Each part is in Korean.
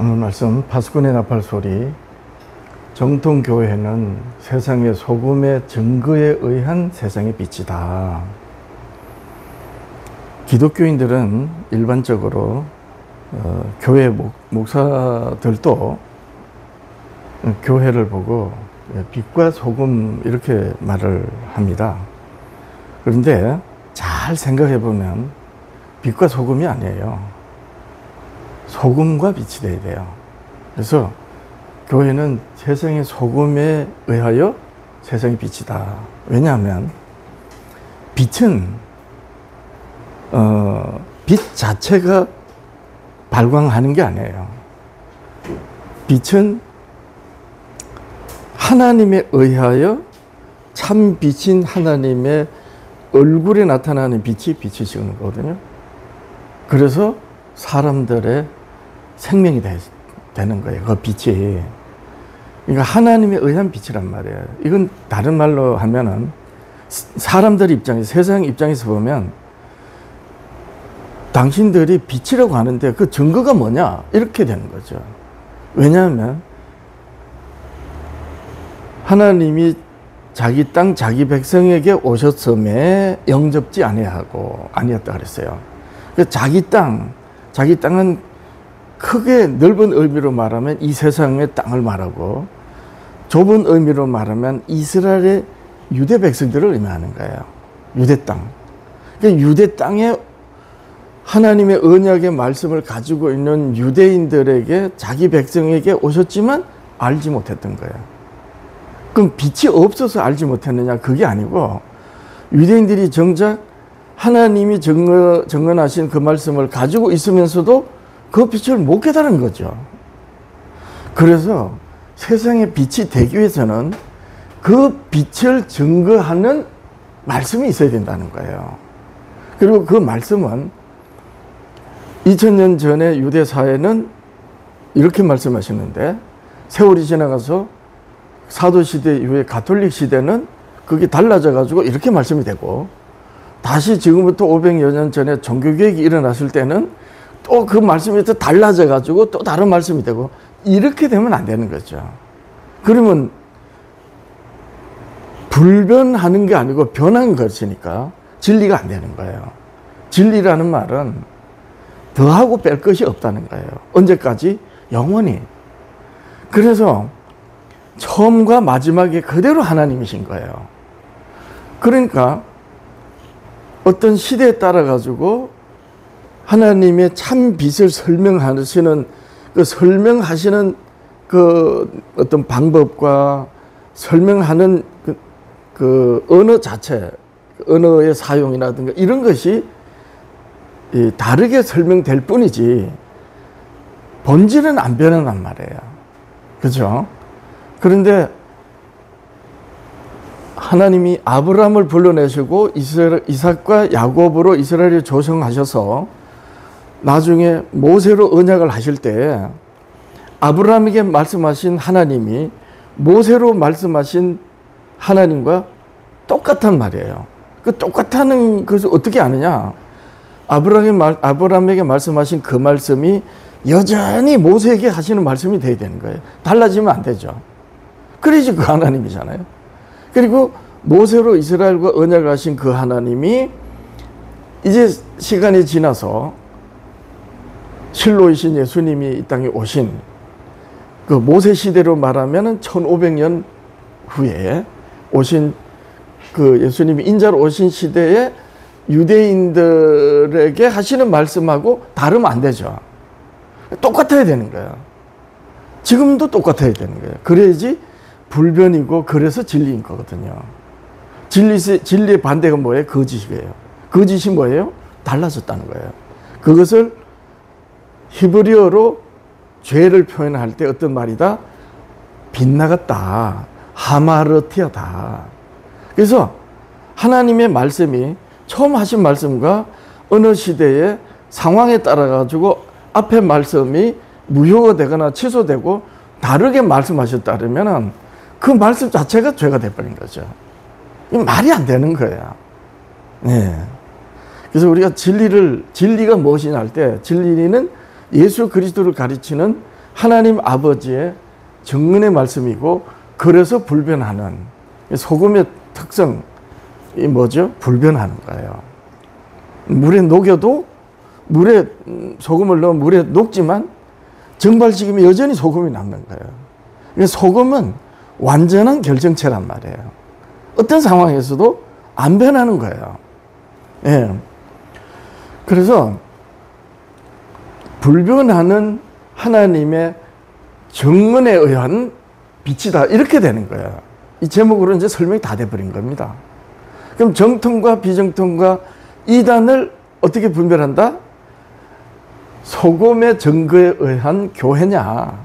오늘 말씀 파수꾼의 나팔 소리. 정통교회는 세상의 소금의 증거에 의한 세상의 빛이다. 기독교인들은 일반적으로 교회 목사들도 교회를 보고 빛과 소금 이렇게 말을 합니다. 그런데 잘 생각해 보면 빛과 소금이 아니에요. 소금과 빛이 돼야 돼요. 그래서 교회는 세상의 소금에 의하여 세상의 빛이다. 왜냐하면 빛은 빛 자체가 발광하는 게 아니에요. 빛은 하나님에 의하여 참 빛인 하나님의 얼굴에 나타나는 빛이 빛을 지우는 거거든요. 그래서 사람들의 생명이 되는 거예요. 그 빛이. 그러니까 하나님에 의한 빛이란 말이에요. 이건 다른 말로 하면은 사람들 입장에서, 세상 입장에서 보면 당신들이 빛이라고 하는데 그 증거가 뭐냐? 이렇게 되는 거죠. 왜냐하면 하나님이 자기 땅, 자기 백성에게 오셨음에 영접지 아니었다 그랬어요. 자기 땅은 크게 넓은 의미로 말하면 이 세상의 땅을 말하고, 좁은 의미로 말하면 이스라엘의 유대 백성들을 의미하는 거예요. 유대 땅. 유대 땅에 하나님의 언약의 말씀을 가지고 있는 유대인들에게, 자기 백성에게 오셨지만 알지 못했던 거예요. 그럼 빛이 없어서 알지 못했느냐? 그게 아니고, 유대인들이 정작 하나님이 정언하신 그 말씀을 가지고 있으면서도 그 빛을 못 깨달은 거죠. 그래서 세상에 빛이 되기 위해서는 그 빛을 증거하는 말씀이 있어야 된다는 거예요. 그리고 그 말씀은 2000년 전에 유대 사회는 이렇게 말씀하시는데, 세월이 지나가서 사도시대 이후에 가톨릭 시대는 그게 달라져 가지고 이렇게 말씀이 되고, 다시 지금부터 500여 년 전에 종교개혁이 일어났을 때는 또 그 말씀이 또 달라져 가지고 또 다른 말씀이 되고, 이렇게 되면 안 되는 거죠. 그러면 불변하는 게 아니고 변한 것이니까 진리가 안 되는 거예요. 진리라는 말은 더하고 뺄 것이 없다는 거예요. 언제까지? 영원히. 그래서 처음과 마지막에 그대로 하나님이신 거예요. 그러니까 어떤 시대에 따라 가지고 하나님의 참 빛을 설명하시는 그 어떤 방법과 설명하는 그 언어 자체, 언어의 사용이라든가 이런 것이 다르게 설명될 뿐이지 본질은 안 변한단 말이에요. 그렇죠? 그런데 하나님이 아브라함을 불러내시고 이삭과 야곱으로 이스라엘을 조성하셔서 나중에 모세로 언약을 하실 때 아브라함에게 말씀하신 하나님이 모세로 말씀하신 하나님과 똑같단 말이에요. 그 똑같다는 것을 어떻게 아느냐? 아브라함에게 말씀하신 그 말씀이 여전히 모세에게 하시는 말씀이 돼야 되는 거예요. 달라지면 안 되죠. 그래야지 그 하나님이잖아요. 그리고 모세로 이스라엘과 언약을 하신 그 하나님이 이제 시간이 지나서 실로이신 예수님이 이 땅에 오신 그 모세 시대로 말하면 1500년 후에 오신 그 예수님이 인자로 오신 시대에 유대인들에게 하시는 말씀하고 다르면 안 되죠. 똑같아야 되는 거예요. 지금도 똑같아야 되는 거예요. 그래야지 불변이고, 그래서 진리인 거거든요. 진리의 반대가 뭐예요? 거짓이에요. 거짓이 뭐예요? 달라졌다는 거예요. 그것을 히브리어로 죄를 표현할 때 어떤 말이다? 빗나갔다. 하마르티아다. 그래서 하나님의 말씀이 처음 하신 말씀과 어느 시대의 상황에 따라 가지고 앞에 말씀이 무효가 되거나 취소되고 다르게 말씀하셨다면 그 말씀 자체가 죄가 돼버린 거죠. 이 말이 안 되는 거야. 네. 그래서 우리가 진리가 무엇이냐 할 때, 진리는 예수 그리스도를 가르치는 하나님 아버지의 정은의 말씀이고, 그래서 불변하는, 소금의 특성이 뭐죠? 불변하는 거예요. 물에 녹여도, 물에 소금을 넣으면 물에 녹지만 정발시키면 여전히 소금이 남는 거예요. 그러니까 소금은 완전한 결정체란 말이에요. 어떤 상황에서도 안 변하는 거예요. 예. 그래서 불변하는 하나님의 정은에 의한 빛이다, 이렇게 되는 거예요. 이 제목으로 이제 설명이 다 돼버린 겁니다. 그럼 정통과 비정통과 이단을 어떻게 분별한다? 소금의 증거에 의한 교회냐,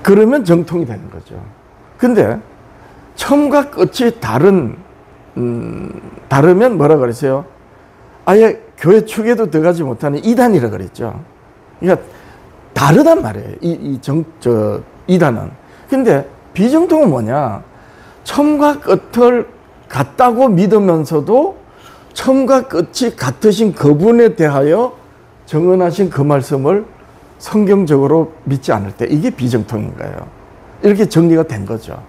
그러면 정통이 되는 거죠. 근데 처음과 끝이 다르면 뭐라 그랬어요? 아예 교회 축에도 들어가지 못하는 이단이라 그랬죠. 그러니까 다르단 말이에요, 이단은. 근데 비정통은 뭐냐? 처음과 끝을 같다고 믿으면서도 처음과 끝이 같으신 그분에 대하여 정언하신 그 말씀을 성경적으로 믿지 않을 때, 이게 비정통인 거예요. 이렇게 정리가 된 거죠.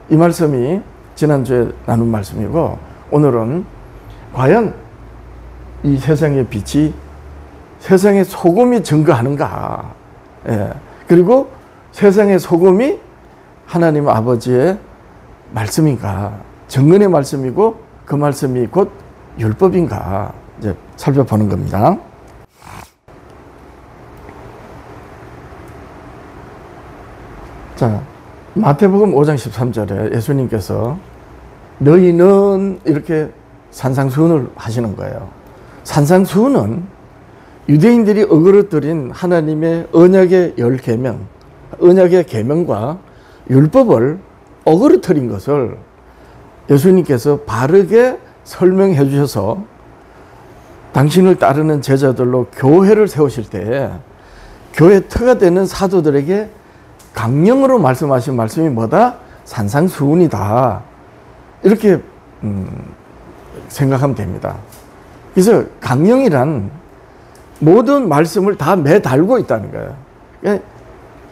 이 말씀이 지난주에 나눈 말씀이고, 오늘은 과연 이 세상의 빛이 세상의 소금이 증거하는가, 예. 그리고 세상의 소금이 하나님 아버지의 말씀인가, 정언의 말씀이고 그 말씀이 곧 율법인가, 이제 살펴보는 겁니다. 자, 마태복음 5장 13절에 예수님께서 너희는 이렇게 산상수훈을 하시는 거예요. 산상수훈은 유대인들이 어그러뜨린 하나님의 언약의 10계명, 언약의 계명과 율법을 어그러뜨린 것을 예수님께서 바르게 설명해 주셔서 당신을 따르는 제자들로 교회를 세우실 때 교회 터가 되는 사도들에게 강령으로 말씀하신 말씀이 뭐다? 산상수훈이다, 이렇게 생각하면 됩니다. 그래서 강령이란 모든 말씀을 다 매달고 있다는 거예요. 그러니까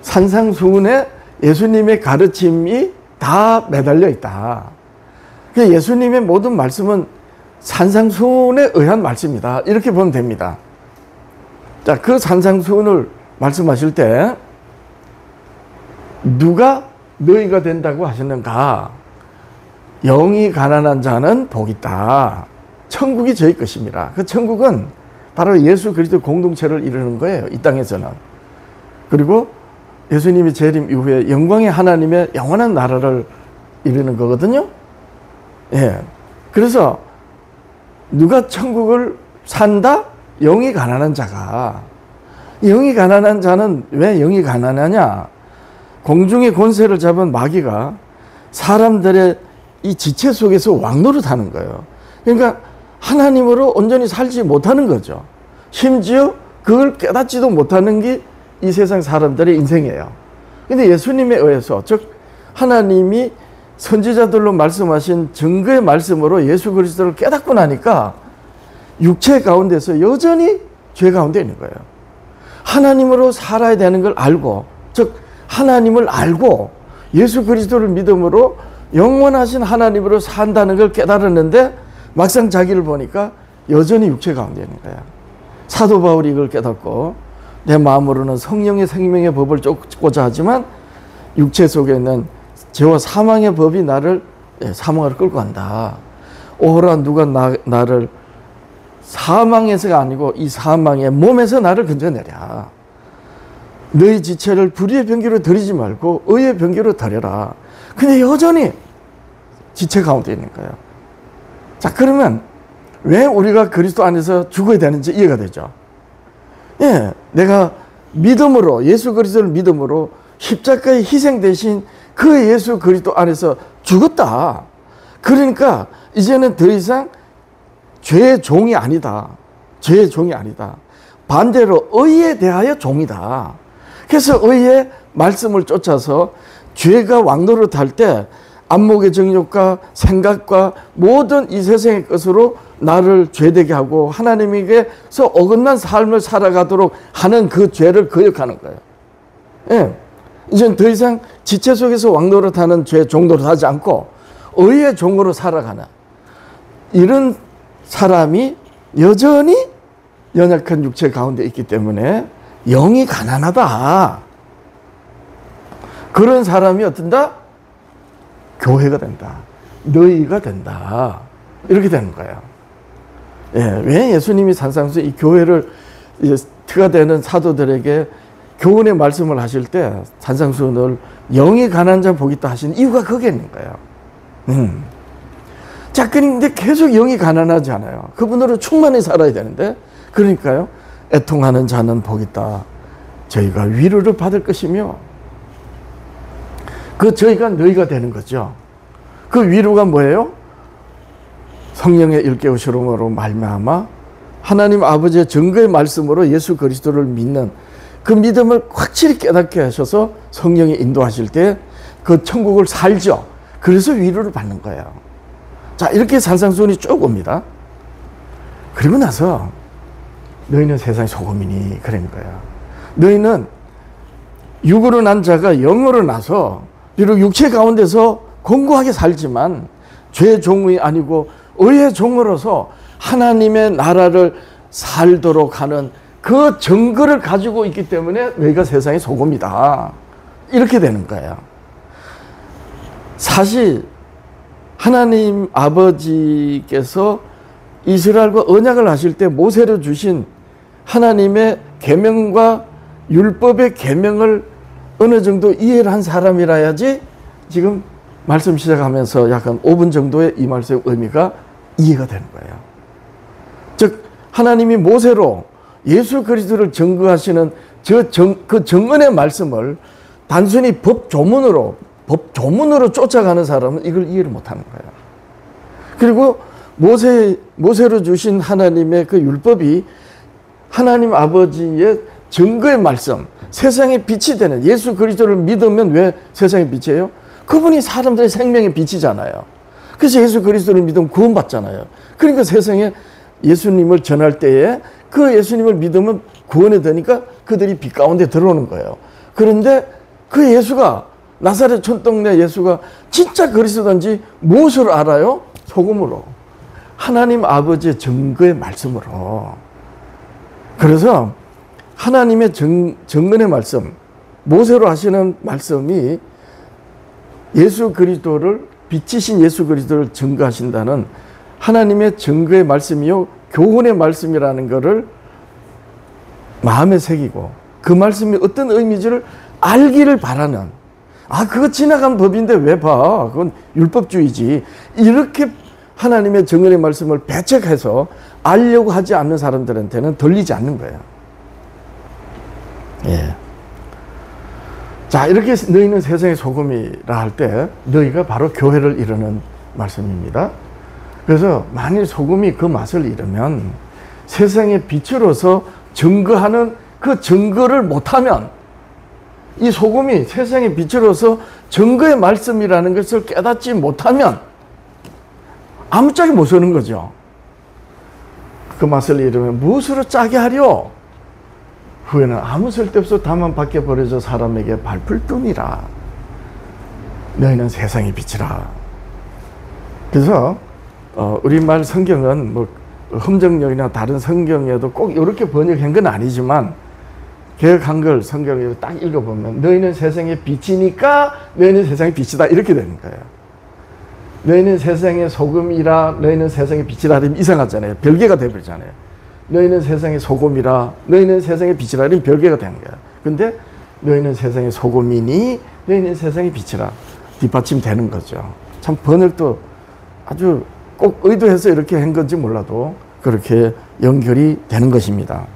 산상수훈에 예수님의 가르침이 다 매달려 있다. 그러니까 예수님의 모든 말씀은 산상수훈에 의한 말씀이다, 이렇게 보면 됩니다. 자, 그 산상수훈을 말씀하실 때 누가 너희가 된다고 하셨는가? 영이 가난한 자는 복 있다. 천국이 저희 것입니다. 그 천국은 바로 예수 그리스도 공동체를 이루는 거예요, 이 땅에서는. 그리고 예수님이 재림 이후에 영광의 하나님의 영원한 나라를 이루는 거거든요. 예. 그래서 누가 천국을 산다? 영이 가난한 자가. 영이 가난한 자는 왜 영이 가난하냐? 공중의 권세를 잡은 마귀가 사람들의 이 지체 속에서 왕노릇하는 거예요. 그러니까 하나님으로 온전히 살지 못하는 거죠. 심지어 그걸 깨닫지도 못하는 게 이 세상 사람들의 인생이에요. 근데 예수님에 의해서, 즉 하나님이 선지자들로 말씀하신 증거의 말씀으로 예수 그리스도를 깨닫고 나니까 육체 가운데서 여전히 죄 가운데 있는 거예요. 하나님으로 살아야 되는 걸 알고, 즉 하나님을 알고 예수 그리스도를 믿음으로 영원하신 하나님으로 산다는 걸 깨달았는데 막상 자기를 보니까 여전히 육체 가운데 있는 거야. 사도 바울이 이걸 깨닫고 내 마음으로는 성령의 생명의 법을 쫓고자 하지만 육체 속에 있는 죄와 사망의 법이 나를 사망으로 끌고 간다. 오호라, 누가 나를 사망에서가 아니고 이 사망의 몸에서 나를 건져내랴. 너희 지체를 불의의 병기로 들이지 말고 의의 병기로 들여라. 근데 여전히 지체 가운데 있는 거예요. 자, 그러면 왜 우리가 그리스도 안에서 죽어야 되는지 이해가 되죠. 예, 내가 믿음으로, 예수 그리스도를 믿음으로 십자가의 희생 대신 그 예수 그리스도 안에서 죽었다. 그러니까 이제는 더 이상 죄의 종이 아니다. 죄의 종이 아니다. 반대로 의에 대하여 종이다. 그래서 의의 말씀을 쫓아서 죄가 왕노릇할 때 안목의 정욕과 생각과 모든 이 세상의 것으로 나를 죄되게 하고 하나님에게서 어긋난 삶을 살아가도록 하는 그 죄를 거역하는 거예요. 예. 이제 더 이상 지체 속에서 왕노릇하는 죄 종노릇 하지 않고 의의 종으로 살아가는 이런 사람이 여전히 연약한 육체 가운데 있기 때문에 영이 가난하다. 그런 사람이 어떤다? 교회가 된다. 너희가 된다. 이렇게 되는 거예요. 예, 왜 예수님이 산상수훈 이 교회를 특화되는 사도들에게 교훈의 말씀을 하실 때 산상수훈을 영이 가난한 자 복이 있다 하신 이유가 거기에 있는 거예요. 자, 그런데 계속 영이 가난하지 않아요. 그분으로 충만히 살아야 되는데, 그러니까요, 애통하는 자는 복이 있다. 저희가 위로를 받을 것이며, 그 저희가 너희가 되는 거죠. 그 위로가 뭐예요? 성령의 일깨우시름으로 말미암아 하나님 아버지의 증거의 말씀으로 예수 그리스도를 믿는 그 믿음을 확실히 깨닫게 하셔서 성령이 인도하실 때 그 천국을 살죠. 그래서 위로를 받는 거예요. 자, 이렇게 산상수훈이 쭉 옵니다. 그리고 나서 너희는 세상의 소금이니 그런 거야. 너희는 육으로 난 자가 영으로 나서 비록 육체 가운데서 공고하게 살지만 죄의 종이 아니고 의의 종으로서 하나님의 나라를 살도록 하는 그 증거를 가지고 있기 때문에 너희가 세상의 소금이다. 이렇게 되는 거예요. 사실 하나님 아버지께서 이스라엘과 언약을 하실 때 모세로 주신 하나님의 계명과 율법의 계명을 어느 정도 이해를 한 사람이라야지 지금 말씀 시작하면서 약간 5분 정도의 이 말씀의 의미가 이해가 되는 거예요. 즉 하나님이 모세로 예수 그리스도를 증거하시는 그 정언의 말씀을 단순히 법 조문으로 쫓아가는 사람은 이걸 이해를 못하는 거예요. 그리고 모세로 주신 하나님의 그 율법이 하나님 아버지의 증거의 말씀, 세상의 빛이 되는 예수 그리스도를 믿으면 왜 세상의 빛이에요? 그분이 사람들의 생명의 빛이잖아요. 그래서 예수 그리스도를 믿으면 구원받잖아요. 그러니까 세상에 예수님을 전할 때에 그 예수님을 믿으면 구원이 되니까 그들이 빛 가운데 들어오는 거예요. 그런데 그 예수가 나사렛 촌동네 예수가 진짜 그리스도인지 무엇으로 알아요? 소금으로. 하나님 아버지의 증거의 말씀으로. 그래서 하나님의 증언의 말씀, 모세로 하시는 말씀이 예수 그리스도를 빛이신 예수 그리스도를 증거하신다는 하나님의 증거의 말씀이요 교훈의 말씀이라는 것을 마음에 새기고 그 말씀이 어떤 의미인지를 알기를 바라는, 아 그거 지나간 법인데 왜 봐, 그건 율법주의지, 이렇게 하나님의 증언의 말씀을 배척해서 알려고 하지 않는 사람들한테는 들리지 않는 거예요. 예. 자, 이렇게 너희는 세상의 소금이라 할 때 너희가 바로 교회를 이루는 말씀입니다. 그래서 만일 소금이 그 맛을 잃으면 세상의 빛으로서 증거하는 그 증거를 못하면, 이 소금이 세상의 빛으로서 증거의 말씀이라는 것을 깨닫지 못하면 아무짝에 못 서는 거죠. 그 맛을 잃으면 무엇으로 짜게 하려? 후에는 아무 쓸데없어 다만 밖에 버려져 사람에게 밟을 뿐이라. 너희는 세상의 빛이라. 그래서 우리말 성경은 뭐 흠정역이나 다른 성경에도 꼭 이렇게 번역한 건 아니지만 개혁 한글 성경을 딱 읽어보면 너희는 세상의 빛이니까 너희는 세상의 빛이다 이렇게 되는 거예요. 너희는 세상의 소금이라, 너희는 세상의 빛이라 하면 이상하잖아요. 별개가 되버리잖아요. 너희는 세상의 소금이라, 너희는 세상의 빛이라 이러면 별개가 되는 거야. 근데 너희는 세상의 소금이니 너희는 세상의 빛이라 뒷받침되는 거죠. 참 번역도 아주 꼭 의도해서 이렇게 한 건지 몰라도 그렇게 연결이 되는 것입니다.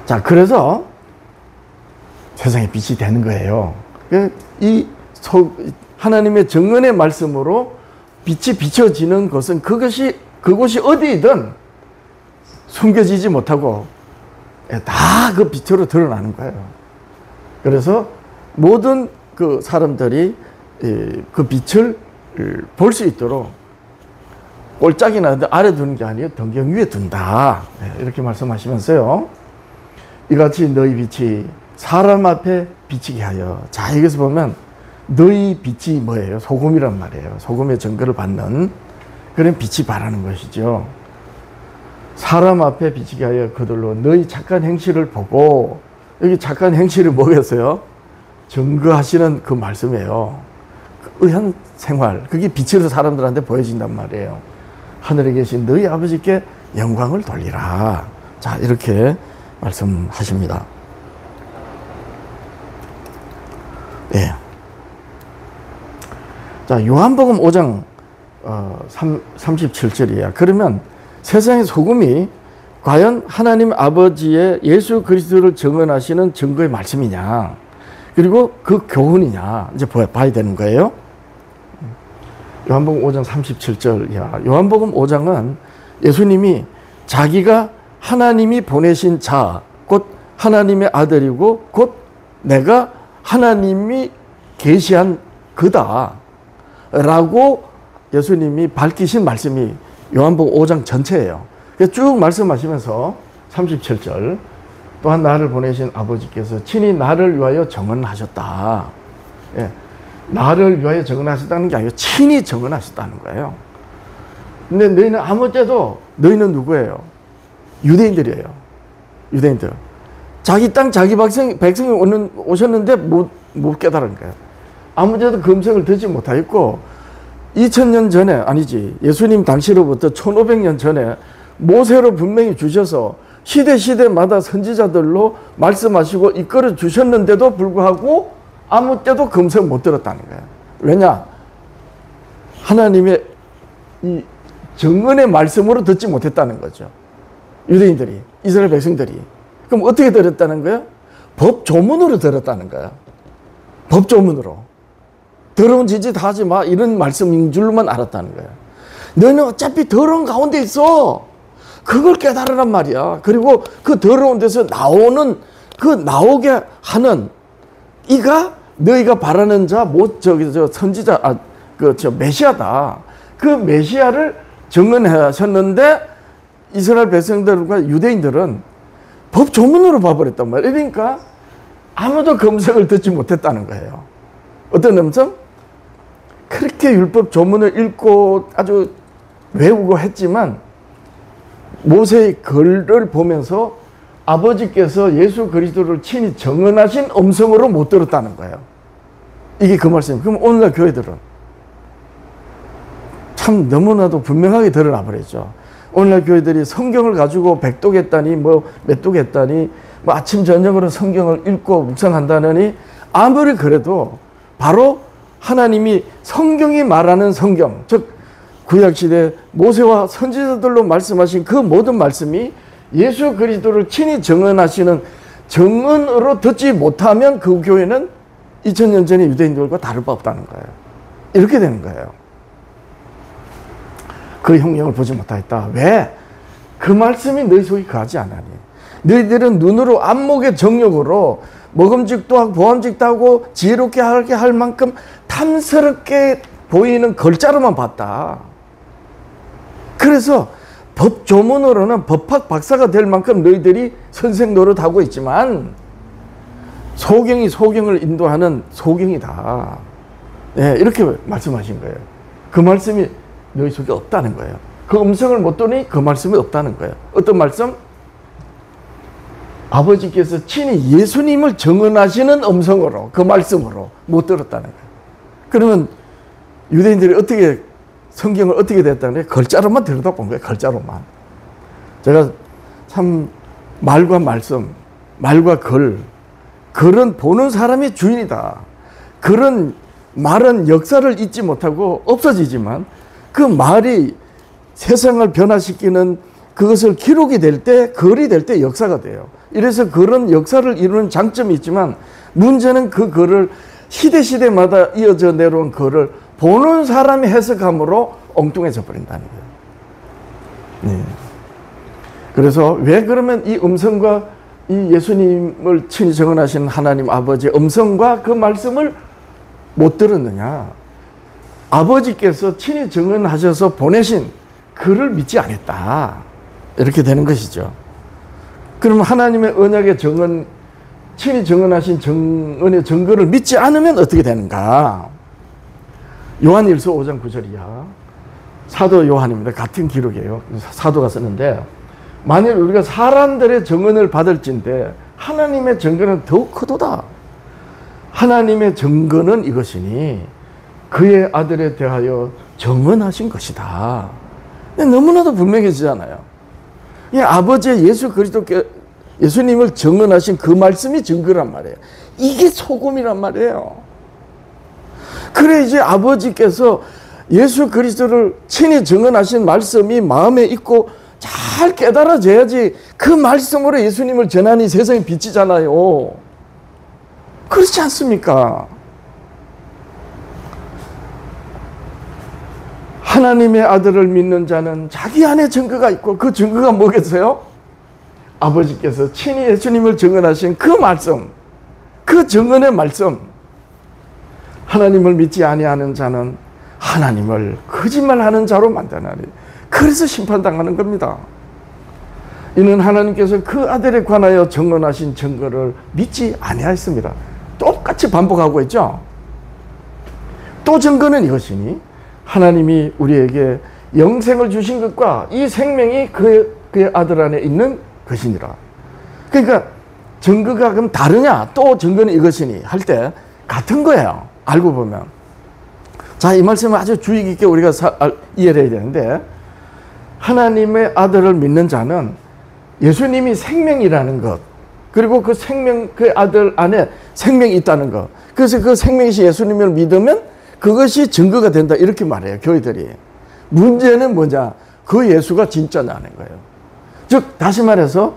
자, 그래서 세상의 빛이 되는 거예요. 하나님의 정언의 말씀으로 빛이 비춰지는 것은 그것이 어디이든 숨겨지지 못하고 다 그 빛으로 드러나는 거예요. 그래서 모든 그 사람들이 그 빛을 볼 수 있도록 꼴짝이나 아래 두는 게 아니에요. 등경 위에 둔다. 이렇게 말씀하시면서요. 이같이 너희 빛이 사람 앞에 비치게 하여. 자, 여기서 보면 너희 빛이 뭐예요? 소금이란 말이에요. 소금의 증거를 받는 그런 빛이 바라는 것이죠. 사람 앞에 비치게 하여 그들로 너희 착한 행실을 보고, 여기 착한 행실이 뭐겠어요? 증거하시는 그 말씀이에요. 의한 생활, 그게 빛으로 사람들한테 보여진단 말이에요. 하늘에 계신 너희 아버지께 영광을 돌리라. 자, 이렇게 말씀하십니다. 예. 자, 요한복음 5장 37절이야. 그러면 세상의 소금이 과연 하나님 아버지의 예수 그리스도를 증언하시는 증거의 말씀이냐, 그리고 그 교훈이냐, 이제 봐야 되는 거예요. 요한복음 5장 37절이야. 요한복음 5장은 예수님이 자기가 하나님이 보내신 자, 곧 하나님의 아들이고 곧 내가 하나님이 계시한 그다 라고 예수님이 밝히신 말씀이 요한복음 5장 전체예요. 쭉 말씀하시면서 37절, 또한 나를 보내신 아버지께서 친히 나를 위하여 정언하셨다. 예, 나를 위하여 정언하셨다는 게 아니고 친히 정언하셨다는 거예요. 근데 너희는 아무 때도, 너희는 누구예요? 유대인들이에요. 유대인들. 자기 땅 자기 백성이 오셨는데 못 깨달은 거예요. 아무 때도 그 음성을 듣지 못하였고, 2000년 전에, 아니지, 예수님 당시로부터 1500년 전에 모세로 분명히 주셔서 시대마다 선지자들로 말씀하시고 이끌어 주셨는데도 불구하고 아무 때도 그 음성을 못 들었다는 거예요. 왜냐? 하나님의 이 정언의 말씀으로 듣지 못했다는 거죠. 유대인들이, 이스라엘 백성들이. 그럼 어떻게 들었다는 거예요? 법조문으로 들었다는 거예요. 법조문으로. 더러운 짓 하지 마, 이런 말씀인 줄만 알았다는 거예요. 너는 어차피 더러운 가운데 있어. 그걸 깨달으란 말이야. 그리고 그 더러운 데서 나오게 하는 이가 너희가 바라는 자, 선지자, 메시아다. 그 메시아를 증언하셨는데 이스라엘 백성들과 유대인들은 법 조문으로 봐버렸단 말이에요. 그러니까 아무도 그 음성을 듣지 못했다는 거예요. 어떤 음성? 그렇게 율법 조문을 읽고 아주 외우고 했지만 모세의 글을 보면서 아버지께서 예수 그리스도를 친히 정언하신 음성으로 못 들었다는 거예요. 이게 그 말씀이에요. 그럼 오늘날 교회들은 참 너무나도 분명하게 드러나 버렸죠. 오늘날 교회들이 성경을 가지고 백독했다니 몇독했다니 아침 저녁으로 성경을 읽고 묵상한다느니 아무리 그래도 바로 하나님이 성경이 말하는 성경, 즉 구약시대 모세와 선지자들로 말씀하신 그 모든 말씀이 예수 그리스도를 친히 정언하시는 정언으로 듣지 못하면 그 교회는 2000년 전의 유대인들과 다를 바 없다는 거예요. 이렇게 되는 거예요. 그 형령을 보지 못하였다. 왜? 그 말씀이 너희 속에 거하지 않으니. 너희들은 눈으로 안목의 정욕으로 먹음직도 하고 보암직도 하고 지혜롭게 하게 할 만큼 탐스럽게 보이는 글자로만 봤다. 그래서 법조문으로는 법학 박사가 될 만큼 너희들이 선생 노릇하고 있지만 소경이 소경을 인도하는 소경이다. 네, 이렇게 말씀하신 거예요. 그 말씀이 너희 속에 없다는 거예요. 그 음성을 못 듣니 그 말씀이 없다는 거예요. 어떤 말씀? 아버지께서 친히 예수님을 정언하시는 음성으로, 그 말씀으로 못 들었다는 거예요. 그러면 유대인들이 어떻게 성경을 어떻게 됐다는 거예요? 글자로만 들여다본 거예요. 글자로만. 제가 참 말과 말씀, 말과 글은 보는 사람이 주인이다. 글은 말은 역사를 잊지 못하고 없어지지만 그 말이 세상을 변화시키는 그것을 기록이 될 때, 글이 될 때 역사가 돼요. 이래서 글은 역사를 이루는 장점이 있지만 문제는 그 글을 시대마다 이어져 내려온 글을 보는 사람이 해석함으로 엉뚱해져 버린다는 거예요. 네. 그래서 왜 그러면 이 음성과 이 예수님을 친히 정언하신 하나님 아버지의 음성과 그 말씀을 못 들었느냐? 아버지께서 친히 정언하셔서 보내신 그를 믿지 않았다. 이렇게 되는 것이죠. 그럼 하나님의 언약의 정언, 친히 정언하신 정언의 증거를 믿지 않으면 어떻게 되는가? 요한일서 5장 9절이야. 사도 요한입니다. 같은 기록이에요. 사도가 쓰는데, 만일 우리가 사람들의 정언을 받을진대 하나님의 증거는 더욱 크도다. 하나님의 증거는 이것이니 그의 아들에 대하여 정언하신 것이다. 너무나도 분명해지잖아요. 이 아버지의 예수 그리스도께 예수님을 정언하신 그 말씀이 증거란 말이에요. 이게 소금이란 말이에요. 그래 이제 아버지께서 예수 그리스도를 친히 정언하신 말씀이 마음에 있고 잘 깨달아져야지 그 말씀으로 예수님을 전하니 세상에 비치잖아요. 그렇지 않습니까? 하나님의 아들을 믿는 자는 자기 안에 증거가 있고 그 증거가 뭐겠어요? 아버지께서 친히 예수님을 정언하신 그 말씀, 그 정언의 말씀. 하나님을 믿지 아니하는 자는 하나님을 거짓말하는 자로 만드나니 그래서 심판당하는 겁니다. 이는 하나님께서 그 아들에 관하여 정언하신 증거를 믿지 아니하였습니다. 똑같이 반복하고 있죠. 또 증거는 이것이니 하나님이 우리에게 영생을 주신 것과 이 생명이 그의 아들 안에 있는 것이니라. 그러니까 증거가 그럼 다르냐? 또 증거는 이것이니 할 때 같은 거예요. 알고 보면. 자, 이 말씀을 아주 주의 깊게 우리가 이해를 해야 되는데, 하나님의 아들을 믿는 자는 예수님이 생명이라는 것, 그리고 그 생명, 그 아들 안에 생명이 있다는 것, 그래서 그 생명이신 예수님을 믿으면 그것이 증거가 된다, 이렇게 말해요, 교회들이. 문제는 뭐냐? 그 예수가 진짜냐는 거예요. 즉 다시 말해서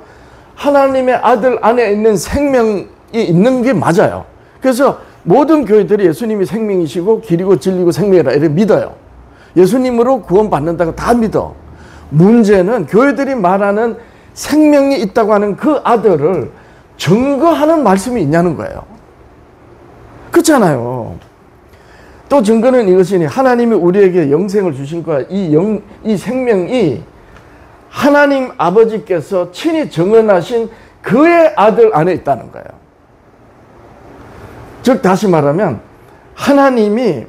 하나님의 아들 안에 있는 생명이 있는 게 맞아요. 그래서 모든 교회들이 예수님이 생명이시고 길이고 진리고 생명이라 이렇게 믿어요. 예수님으로 구원받는다고 다 믿어. 문제는 교회들이 말하는 생명이 있다고 하는 그 아들을 증거하는 말씀이 있냐는 거예요. 그렇잖아요. 또 증거는 이것이니 하나님이 우리에게 영생을 주신 거야. 이 생명이 하나님 아버지께서 친히 정언하신 그의 아들 안에 있다는 거예요. 즉 다시 말하면 하나님이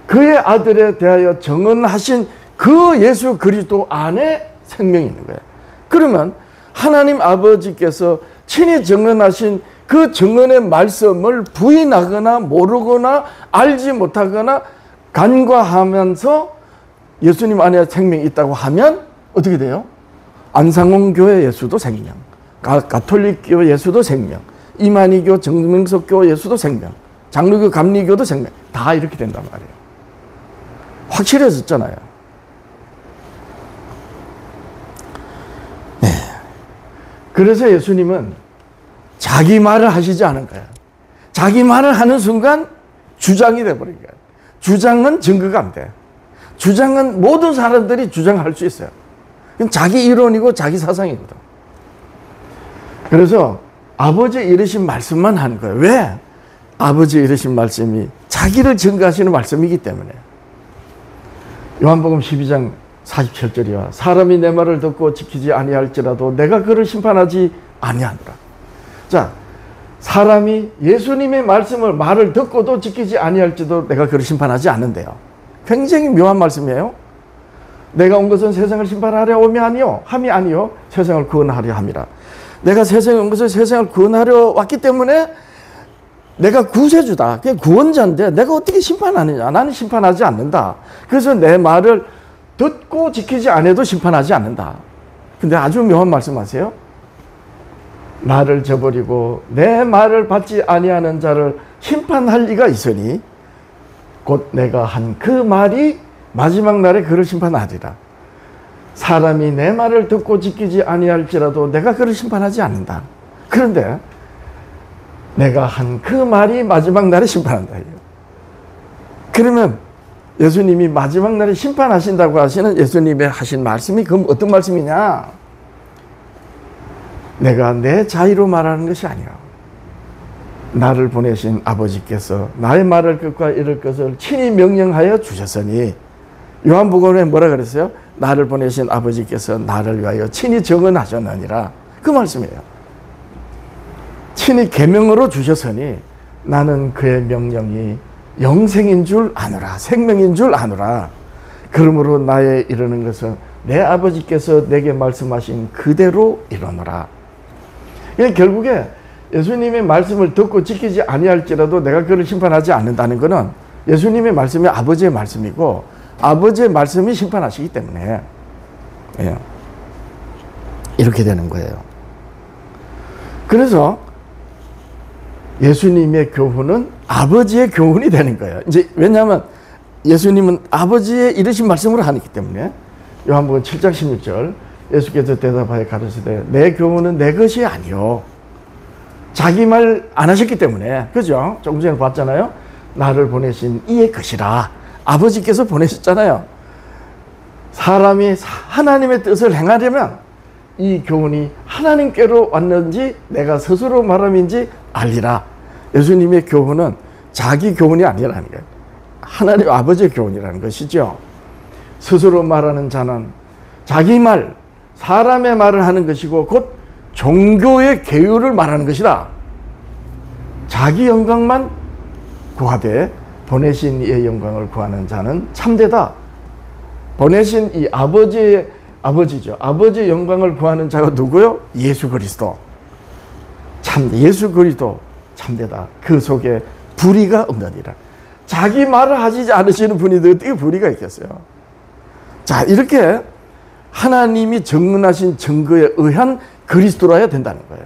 그의 아들에 대하여 정언하신 그 예수 그리스도 안에 생명이 있는 거예요. 그러면 하나님 아버지께서 친히 정언하신 그 정언의 말씀을 부인하거나 모르거나 알지 못하거나 간과하면서 예수님 안에 생명이 있다고 하면 어떻게 돼요? 안상홍교회 예수도 생명, 가톨릭교 예수도 생명, 이만희교 정명석교 예수도 생명, 장로교 감리교도 생명, 다 이렇게 된단 말이에요. 확실해졌잖아요. 네. 그래서 예수님은 자기 말을 하시지 않은 거예요. 자기 말을 하는 순간 주장이 돼버린 거예요. 주장은 증거가 안 돼. 주장은 모든 사람들이 주장할 수 있어요. 그건 자기 이론이고 자기 사상이거든. 그래서 아버지 이르신 말씀만 하는 거예요. 왜? 아버지 이르신 말씀이 자기를 증거하시는 말씀이기 때문에. 요한복음 12장 47절이야. 사람이 내 말을 듣고 지키지 아니할지라도 내가 그를 심판하지 아니하노라. 자, 사람이 예수님의 말을 듣고도 지키지 아니할지도 내가 그를 심판하지 않는데요. 굉장히 묘한 말씀이에요. 내가 온 것은 세상을 심판하려 함이 아니요 세상을 구원하려 함이라. 내가 세상에 온 것은 세상을 구원하려 왔기 때문에 내가 구세주다. 그게 구원자인데 내가 어떻게 심판하느냐. 나는 심판하지 않는다. 그래서 내 말을 듣고 지키지 않아도 심판하지 않는다. 근데 아주 묘한 말씀하세요. 나를 저버리고 내 말을 받지 아니하는 자를 심판할 리가 있으니 곧 내가 한 그 말이 마지막 날에 그를 심판하리라. 사람이 내 말을 듣고 지키지 아니할지라도 내가 그를 심판하지 않는다. 그런데 내가 한 그 말이 마지막 날에 심판한다. 그러면 예수님이 마지막 날에 심판하신다고 하시는 예수님의 하신 말씀이 그럼 어떤 말씀이냐? 내가 내 자의로 말하는 것이 아니야. 나를 보내신 아버지께서 나의 말을 끝과 이룰 것을 친히 명령하여 주셨으니 요한복음에 뭐라 그랬어요? 나를 보내신 아버지께서 나를 위하여 친히 정언하셨느니라. 그 말씀이에요. 친히 계명으로 주셨으니 나는 그의 명령이 영생인 줄 아노라. 생명인 줄 아노라. 그러므로 나의 이르는 것은 내 아버지께서 내게 말씀하신 그대로 이루노라. 결국에 예수님의 말씀을 듣고 지키지 아니할지라도 내가 그를 심판하지 않는다는 것은 예수님의 말씀이 아버지의 말씀이고 아버지의 말씀이 심판하시기 때문에 이렇게 되는 거예요. 그래서 예수님의 교훈은 아버지의 교훈이 되는 거예요. 이제 왜냐하면 예수님은 아버지의 이르신 말씀으로 하기 때문에 요한복음 7장 16절 예수께서 대답하여 가르치되 내 교훈은 내 것이 아니요. 자기 말 안 하셨기 때문에 그죠? 조금 전에 봤잖아요. 나를 보내신 이의 것이라. 아버지께서 보내셨잖아요. 사람이 하나님의 뜻을 행하려면 이 교훈이 하나님께로 왔는지 내가 스스로 말함인지 알리라. 예수님의 교훈은 자기 교훈이 아니라는 거예요. 하나님 아버지의 교훈이라는 것이죠. 스스로 말하는 자는 자기 말, 사람의 말을 하는 것이고 곧 종교의 계율을 말하는 것이라. 자기 영광만 구하되 보내신 이의 영광을 구하는 자는 참되다. 보내신 이 아버지죠. 아버지의 영광을 구하는 자가 누구요? 예수 그리스도. 예수 그리스도 참되다. 그 속에 불의가 없느니라. 자기 말을 하지 않으시는 분이 어떻게 불의가 있겠어요? 자, 이렇게 하나님이 증언하신 증거에 의한 그리스도라야 된다는 거예요.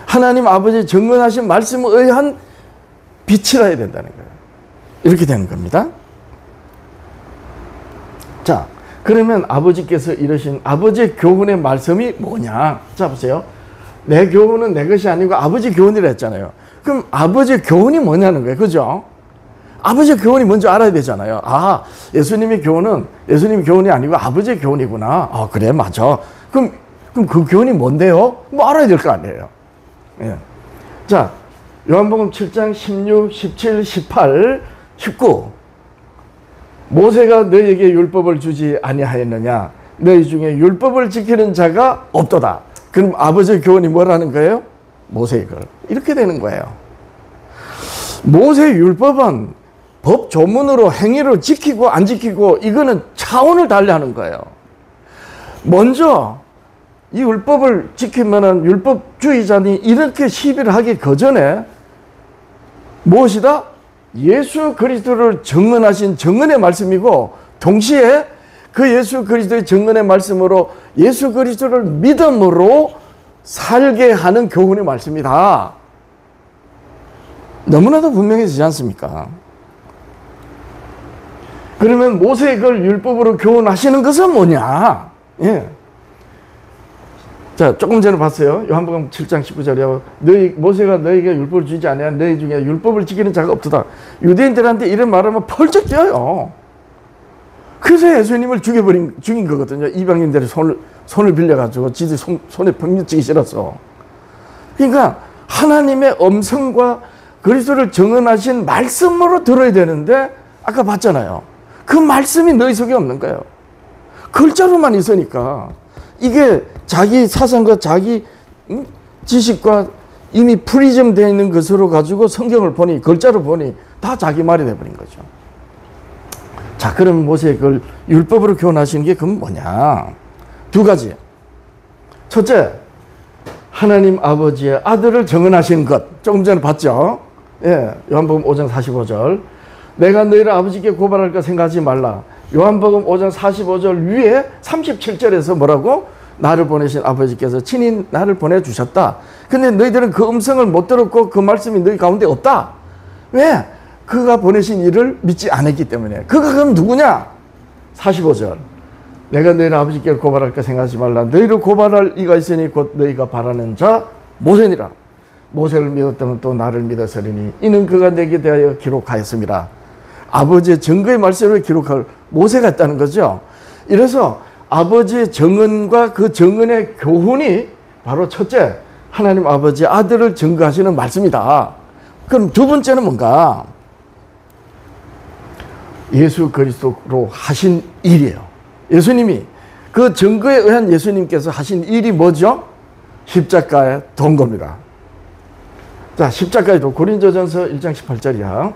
하나님 아버지 증언하신 말씀에 의한 빛이라야 된다는 거예요. 이렇게 되는 겁니다. 자, 그러면 아버지께서 이르신 아버지의 교훈의 말씀이 뭐냐? 자, 보세요. 내 교훈은 내 것이 아니고 아버지 교훈이라 했잖아요. 그럼 아버지의 교훈이 뭐냐는 거예요. 그죠? 아버지의 교훈이 뭔지 알아야 되잖아요. 아, 예수님의 교훈은 예수님의 교훈이 아니고 아버지의 교훈이구나. 아, 그래, 맞아. 그럼 그 교훈이 뭔데요? 뭐 알아야 될 거 아니에요. 예. 자, 요한복음 7장 16, 17, 18, 19. 모세가 너희에게 율법을 주지 아니하였느냐? 너희 중에 율법을 지키는 자가 없도다. 그럼 아버지의 교훈이 뭐라는 거예요? 모세의 글. 이렇게 되는 거예요. 모세의 율법은 법 조문으로 행위로 지키고 안 지키고 이거는 차원을 달리하는 거예요. 먼저 이 율법을 지키면은 율법주의자니 이렇게 시비를 하기 그전에 무엇이다? 예수 그리스도를 증언하신 증언의 말씀이고 동시에 그 예수 그리스도의 증언의 말씀으로 예수 그리스도를 믿음으로 살게 하는 교훈의 말씀이다. 너무나도 분명해지지 않습니까? 그러면 모세의 걸 율법으로 교훈하시는 것은 뭐냐? 예. 자, 조금 전에 봤어요. 요한복음 7장 19절에 모세가 너희에게 율법을 주지 않으냐 너희 중에 율법을 지키는 자가 없도다. 유대인들한테 이런 말하면 펄쩍 뛰어요. 그래서 예수님을 죽인 거거든요. 이방인들의 손을 빌려가지고 지들 손에 병면치기 싫었어. 그러니까 하나님의 음성과 그리스도를 증언하신 말씀으로 들어야 되는데 아까 봤잖아요. 그 말씀이 너희 속에 없는 거예요. 글자로만 있으니까 이게 자기 사상과 자기 지식과 이미 프리즘되어 있는 것으로 가지고 성경을 보니 글자로 보니 다 자기 말이 돼버린 거죠. 자, 그럼 모세의 그 율법으로 교훈하시는 게 그건 뭐냐? 두 가지. 첫째, 하나님 아버지의 아들을 증언하시는 것. 조금 전에 봤죠? 예, 요한복음 5장 45절. 내가 너희를 아버지께 고발할까 생각하지 말라. 요한복음 5장 45절 위에 37절에서 뭐라고? 나를 보내신 아버지께서 친히 나를 보내주셨다. 근데 너희들은 그 음성을 못 들었고 그 말씀이 너희 가운데 없다. 왜? 그가 보내신 이를 믿지 않았기 때문에. 그가 그럼 누구냐? 45절. 내가 너희를 아버지께 고발할까 생각하지 말라. 너희를 고발할 이가 있으니 곧 너희가 바라는 자 모세니라. 모세를 믿었다면 또 나를 믿었으리니 이는 그가 내게 대하여 기록하였습니다. 아버지의 증거의 말씀을 기록할 모세가 있다는 거죠. 이래서 아버지의 증언과 그 증언의 교훈이 바로 첫째, 하나님 아버지의 아들을 증거하시는 말씀이다. 그럼 두 번째는 뭔가? 예수 그리스도로 하신 일이에요. 예수님이 그 증거에 의한 예수님께서 하신 일이 뭐죠? 십자가에 돈 겁니다. 자, 십자가의 도, 고린도전서 1장 18절이야.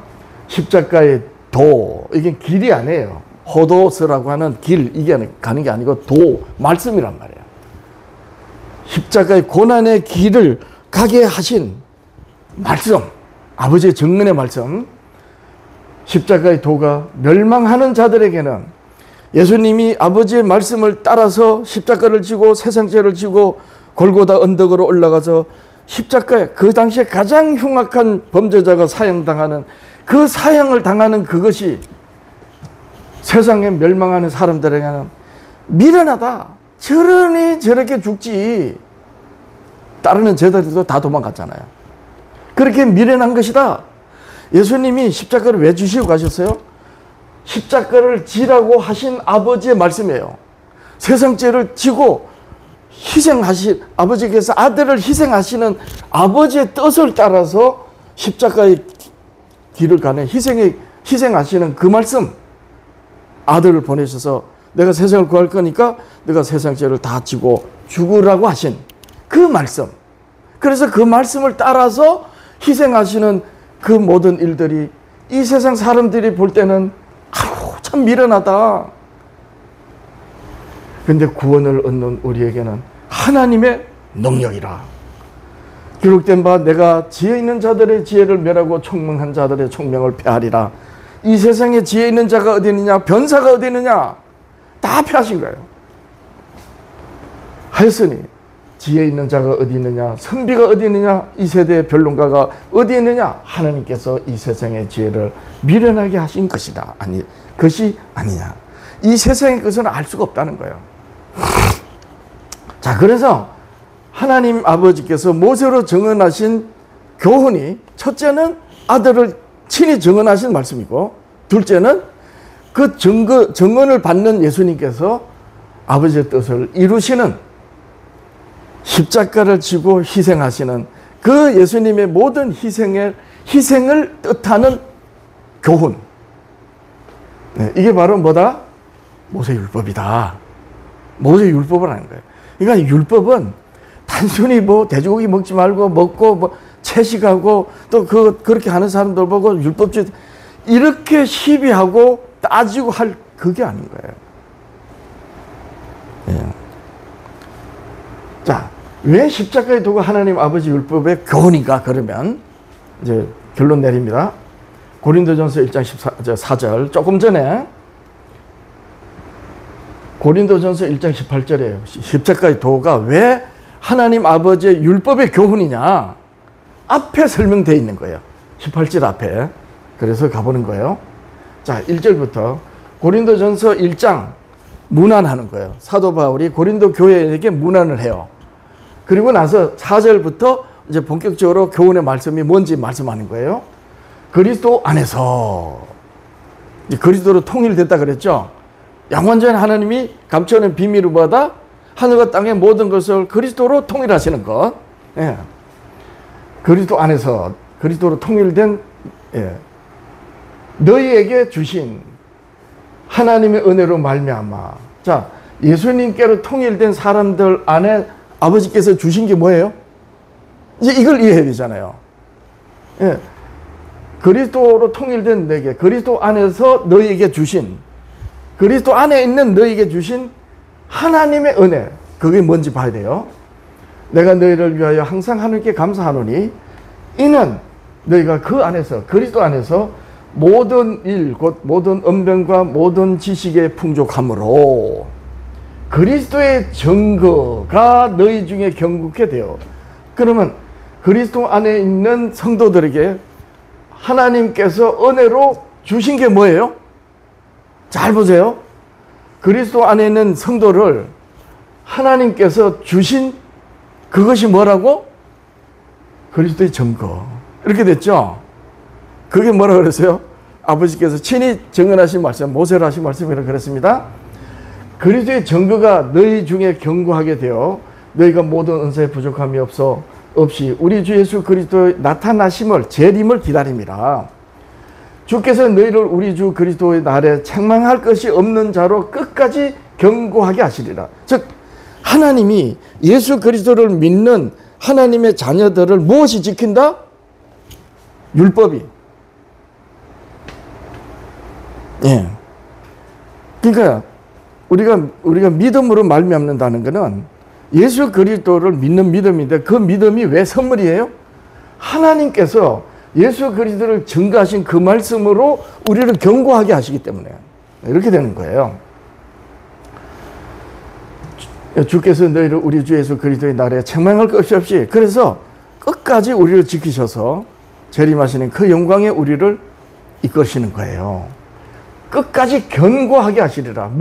십자가의 도, 이게 길이 아니에요. 호도스라고 하는 길, 이게 가는 게 아니고 도, 말씀이란 말이에요. 십자가의 고난의 길을 가게 하신 말씀, 아버지의 정면의 말씀. 십자가의 도가 멸망하는 자들에게는 예수님이 아버지의 말씀을 따라서 십자가를 지고 세상죄를 지고 골고다 언덕으로 올라가서 십자가에 그 당시에 가장 흉악한 범죄자가 사형당하는 그 사형을 당하는 그것이 세상에 멸망하는 사람들에게는 미련하다. 저러니 저렇게 죽지. 따르는 제자들도 다 도망갔잖아요. 그렇게 미련한 것이다. 예수님이 십자가를 왜 주시고 가셨어요? 십자가를 지라고 하신 아버지의 말씀이에요. 세상죄를 지고 희생하신 아버지께서 아들을 희생하시는 아버지의 뜻을 따라서 십자가의 길을 가는 희생하시는 그 말씀. 아들을 보내셔서 내가 세상을 구할 거니까 내가 세상죄를 다 지고 죽으라고 하신 그 말씀. 그래서 그 말씀을 따라서 희생하시는 그 모든 일들이 이 세상 사람들이 볼 때는 아우 참 미련하다. 근데 구원을 얻는 우리에게는 하나님의 능력이라. 기록된 바 내가 지혜 있는 자들의 지혜를 멸하고 총명한 자들의 총명을 폐하리라. 이 세상에 지혜 있는 자가 어디 있느냐, 변사가 어디 있느냐, 다 폐하신 거예요. 하였으니 지혜 있는 자가 어디 있느냐, 선비가 어디 있느냐, 이 세대의 변론가가 어디 있느냐, 하나님께서 이 세상의 지혜를 미련하게 하신 것이다. 아니, 것이 아니냐. 이 세상의 것은 알 수가 없다는 거예요. 자, 그래서 하나님 아버지께서 모세로 정언하신 교훈이, 첫째는 아들을 친히 정언하신 말씀이고, 둘째는 그 정언을 받는 예수님께서 아버지의 뜻을 이루시는, 십자가를 지고 희생하시는 그 예수님의 모든 희생을 뜻하는 교훈. 네, 이게 바로 뭐다? 모세율법이다. 모세율법을 하는 거예요. 그러니까 율법은 단순히 뭐 돼지고기 먹지 말고 먹고 뭐 채식하고 또 그렇게 하는 사람들 보고 율법주의 이렇게 시비하고 따지고 할 그게 아닌 거예요. 예. 자, 왜 십자가의 도가 하나님 아버지 율법의 교훈인가? 그러면 이제 결론 내립니다. 고린도전서 1장 14절, 조금 전에 고린도전서 1장 18절이에요. 십자가의 도가 왜 하나님 아버지의 율법의 교훈이냐? 앞에 설명되어 있는 거예요. 18절 앞에. 그래서 가보는 거예요. 자, 1절부터 고린도전서 1장 문안하는 거예요. 사도 바울이 고린도 교회에게 문안을 해요. 그리고 나서 4절부터 이제 본격적으로 교훈의 말씀이 뭔지 말씀하는 거예요. 그리스도 안에서, 그리스도로 통일됐다 그랬죠. 양원전 하나님이 감춰낸 비밀을 받아 하늘과 땅의 모든 것을 그리스도로 통일하시는 것. 예. 그리스도 안에서 그리스도로 통일된, 예, 너희에게 주신 하나님의 은혜로 말미암아. 자, 예수님께로 통일된 사람들 안에 아버지께서 주신 게 뭐예요? 이제 이걸 이해해야 되잖아요. 예. 그리스도로 통일된 내게, 그리스도 안에서 너희에게 주신, 그리스도 안에 있는 너희에게 주신 하나님의 은혜. 그게 뭔지 봐야 돼요. 내가 너희를 위하여 항상 하나님께 감사하노니 이는 너희가 그 안에서, 그리스도 안에서 모든 일, 곧 모든 언변과 모든 지식의 풍족함으로 그리스도의 증거가 너희 중에 경국해 되어. 그러면 그리스도 안에 있는 성도들에게 하나님께서 은혜로 주신 게 뭐예요? 잘 보세요. 그리스도 안에 있는 성도를 하나님께서 주신 그것이 뭐라고? 그리스도의 증거. 이렇게 됐죠? 그게 뭐라 그랬어요? 아버지께서 친히 증언하신 말씀, 모세로 하신 말씀이라고 그랬습니다. 그리스도의 증거가 너희 중에 견고하게 되어 너희가 모든 은사에 부족함이 없이 우리 주 예수 그리스도의 나타나심을, 재림을 기다립니다. 주께서 너희를 우리 주 그리스도의 날에 책망할 것이 없는 자로 끝까지 경고하게 하시리라. 즉 하나님이 예수 그리스도를 믿는 하나님의 자녀들을 무엇이 지킨다? 율법이. 예. 그러니까 우리가 믿음으로 말미암는다는 것은 예수 그리스도를 믿는 믿음인데, 그 믿음이 왜 선물이에요? 하나님께서 예수 그리스도를 증거하신 그 말씀으로 우리를 경고하게 하시기 때문에 이렇게 되는 거예요. 주께서 너희를 우리 주 예수 그리스도의 날에 책망할 것이 없이, 그래서 끝까지 우리를 지키셔서 재림하시는 그 영광에 우리를 이끄시는 거예요. 끝까지 견고하게 하시리라.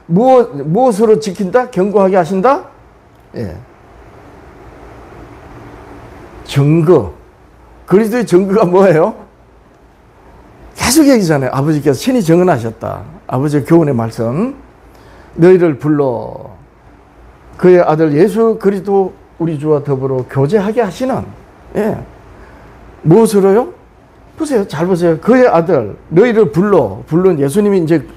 무엇으로 지킨다? 견고하게 하신다? 예. 증거. 그리스도의 증거가 뭐예요? 계속 얘기잖아요. 아버지께서 친히 증언하셨다. 아버지의 교훈의 말씀. 너희를 불러 그의 아들 예수 그리스도 우리 주와 더불어 교제하게 하시는, 예. 무엇으로요? 보세요. 잘 보세요. 그의 아들, 너희를 불른 예수님이 이제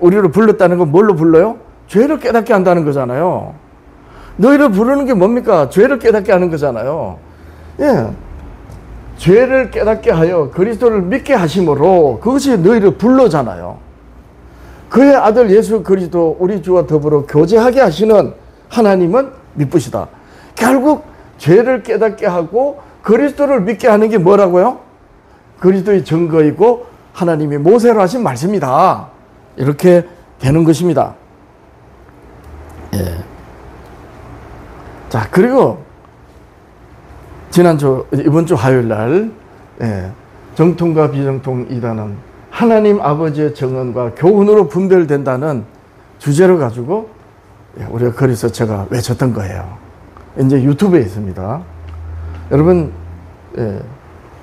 우리를 불렀다는 건 뭘로 불러요? 죄를 깨닫게 한다는 거잖아요. 너희를 부르는 게 뭡니까? 죄를 깨닫게 하는 거잖아요. 예. 죄를 깨닫게 하여 그리스도를 믿게 하심으로, 그것이 너희를 불러잖아요. 그의 아들 예수 그리스도 우리 주와 더불어 교제하게 하시는 하나님은 미쁘시다. 결국 죄를 깨닫게 하고 그리스도를 믿게 하는 게 뭐라고요? 그리스도의 증거이고 하나님이 모세로 하신 말씀이다. 이렇게 되는 것입니다. 예. 자, 그리고 이번 주 화요일 날, 예, 정통과 비정통 이단은 하나님 아버지의 정언과 교훈으로 분별된다는 주제로 가지고, 예, 우리가 거기서 제가 외쳤던 거예요. 이제 유튜브에 있습니다. 여러분, 예,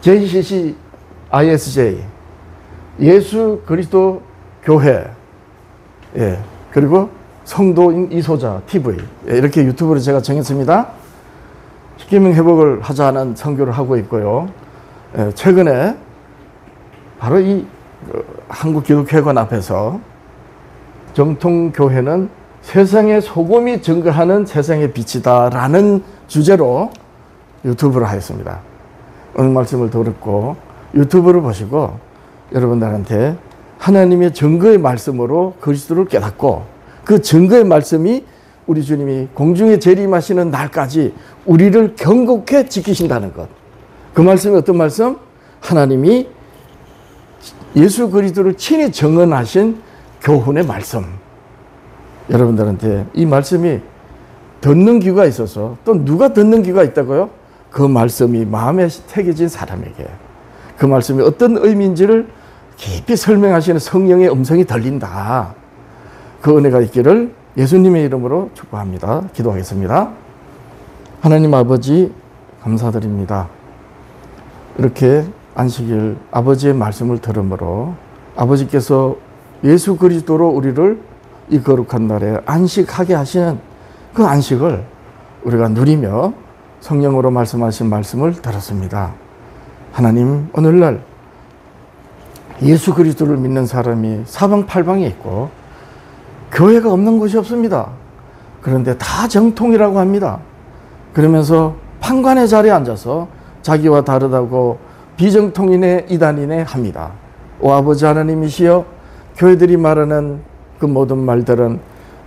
JCC ISJ 예수 그리스도 교회, 예, 그리고 성도인 이소자 TV, 예, 이렇게 유튜브로 제가 정했습니다. 십계명 회복을 하자는 선교를 하고 있고요. 예, 최근에 바로 이 한국기독회관 앞에서 정통교회는 세상의 소금이 증거하는 세상의 빛이다 라는 주제로 유튜브를 하였습니다. 오늘 말씀을 들었고 유튜브를 보시고 여러분들한테 하나님의 증거의 말씀으로 그리스도를 깨닫고, 그 증거의 말씀이 우리 주님이 공중에 재림하시는 날까지 우리를 견고하게 지키신다는 것. 그 말씀이 어떤 말씀? 하나님이 예수 그리스도를 친히 증언하신 교훈의 말씀. 여러분들한테 이 말씀이 듣는 귀가 있어서, 또 누가 듣는 귀가 있다고요? 그 말씀이 마음에 새겨진 사람에게 그 말씀이 어떤 의미인지를 깊이 설명하시는 성령의 음성이 들린다. 그 은혜가 있기를 예수님의 이름으로 축복합니다. 기도하겠습니다. 하나님 아버지, 감사드립니다. 이렇게 안식일 아버지의 말씀을 들으므로 아버지께서 예수 그리스도로 우리를 이 거룩한 날에 안식하게 하시는 그 안식을 우리가 누리며 성령으로 말씀하신 말씀을 들었습니다. 하나님, 오늘날 예수 그리스도를 믿는 사람이 사방팔방에 있고 교회가 없는 곳이 없습니다. 그런데 다 정통이라고 합니다. 그러면서 판관의 자리에 앉아서 자기와 다르다고 비정통이네 이단이네 합니다. 오 아버지 하나님이시여, 교회들이 말하는 그 모든 말들은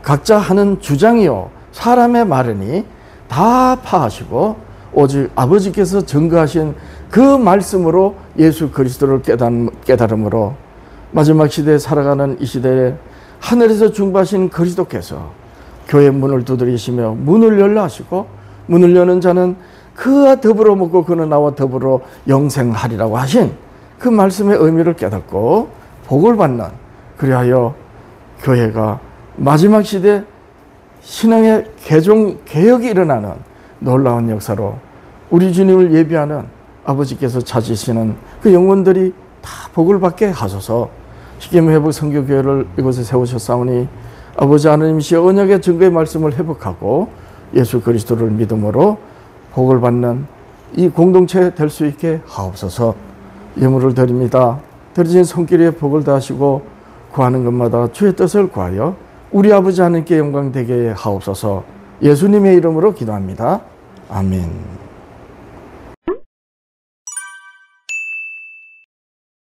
각자 하는 주장이요 사람의 말이니 다 파하시고 오직 아버지께서 증거하신 그 말씀으로 예수 그리스도를 깨달음으로 마지막 시대에 살아가는 이 시대에 하늘에서 중보하신 그리스도께서 교회 문을 두드리시며 문을 열라 하시고, 문을 여는 자는 그와 더불어 먹고 그는 나와 더불어 영생하리라고 하신 그 말씀의 의미를 깨닫고 복을 받는, 그리하여 교회가 마지막 시대 신앙의 개혁이 일어나는 놀라운 역사로 우리 주님을 예비하는 아버지께서 찾으시는 그 영혼들이 다 복을 받게 하소서. 십계명 회복 선교교회를 이곳에 세우셨사오니 아버지 하나님이시여, 언약의 증거의 말씀을 회복하고 예수 그리스도를 믿음으로 복을 받는 이 공동체 될 수 있게 하옵소서. 예물을 드립니다. 드려진 손길에 복을 다하시고 구하는 것마다 주의 뜻을 구하여 우리 아버지 하나님께 영광 되게 하옵소서. 예수님의 이름으로 기도합니다. 아멘.